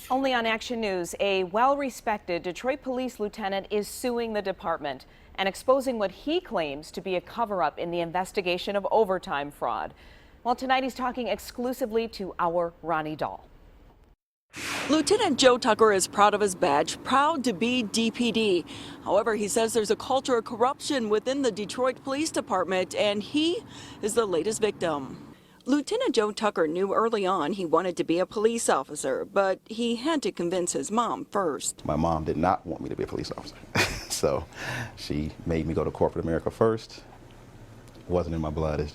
Only on Action News, a well-respected Detroit police lieutenant is suing the department and exposing what he claims to be a cover-up in the investigation of overtime fraud. Well, tonight he's talking exclusively to our Ronnie Dahl. Lieutenant Joe Tucker is proud of his badge, proud to be DPD. However, he says there's a culture of corruption within the Detroit Police Department, and he is the latest victim. Lieutenant Joe Tucker knew early on he wanted to be a police officer, but he had to convince his mom first. My mom did not want me to be a police officer, so she made me go to corporate America first. It wasn't in my blood.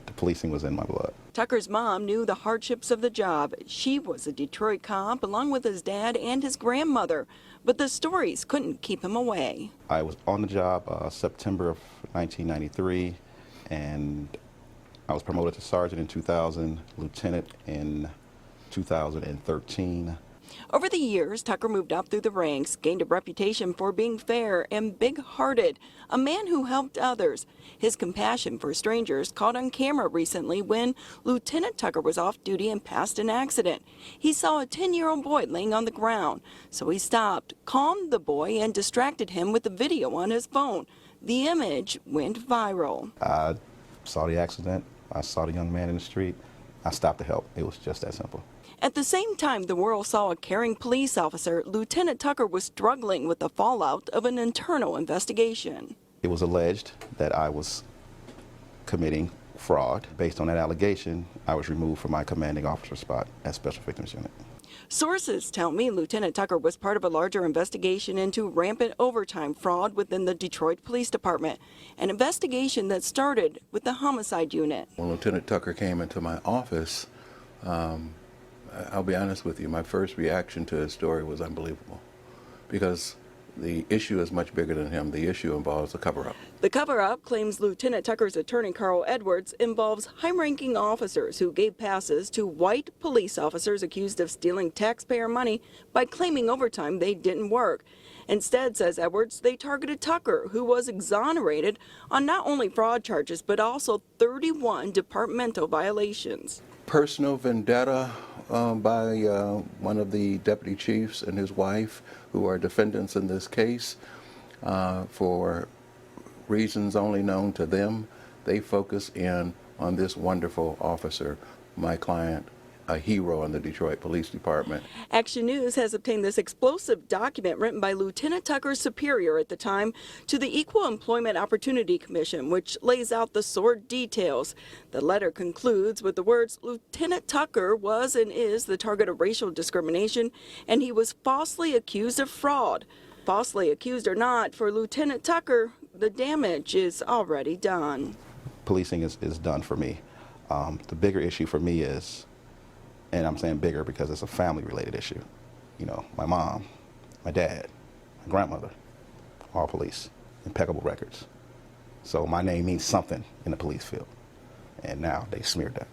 The policing was in my blood. Tucker's mom knew the hardships of the job. She was a Detroit cop along with his dad and his grandmother, but the stories couldn't keep him away. I was on the job September of 1993, and I was promoted to sergeant in 2000, lieutenant in 2013. Over the years, Tucker moved up through the ranks, gained a reputation for being fair and big-hearted, a man who helped others. His compassion for strangers caught on camera recently when Lieutenant Tucker was off duty and passed an accident. He saw a 10-year-old boy laying on the ground, so he stopped, calmed the boy, and distracted him with the video on his phone. The image went viral. I saw the accident. I saw the young man in the street. I stopped to help. It was just that simple. At the same time the world saw a caring police officer, Lieutenant Tucker was struggling with the fallout of an internal investigation. It was alleged that I was committing fraud. Based on that allegation, I was removed from my commanding officer spot at Special Victims Unit. Sources tell me Lieutenant Tucker was part of a larger investigation into rampant overtime fraud within the Detroit Police Department, an investigation that started with the homicide unit. When Lieutenant Tucker came into my office, I'll be honest with you, my first reaction to his story was unbelievable, because the issue is much bigger than him. The issue involves a cover-up. The cover-up, claims Lieutenant Tucker's attorney Carl Edwards, involves high-ranking officers who gave passes to white police officers accused of stealing taxpayer money by claiming overtime they didn't work. Instead, says Edwards, they targeted Tucker, who was exonerated on not only fraud charges but also 31 departmental violations. Personal vendetta by one of the deputy chiefs and his wife, who are defendants in this case, for reasons only known to them. They focus in on this wonderful officer, my client, a hero in the Detroit Police Department. Action News has obtained this explosive document written by Lieutenant Tucker's superior at the time to the Equal Employment Opportunity Commission, which lays out the sordid details. The letter concludes with the words, Lieutenant Tucker was and is the target of racial discrimination, and he was falsely accused of fraud. Falsely accused or not, for Lieutenant Tucker, the damage is already done. Policing is done for me. The bigger issue for me is, and I'm saying bigger because it's a family-related issue. You know, my mom, my dad, my grandmother, all police, impeccable records. So my name means something in the police field, and now they smeared that.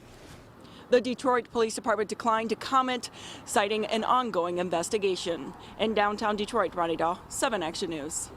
The Detroit Police Department declined to comment, citing an ongoing investigation. In downtown Detroit, Ronnie Dahl, 7 Action News.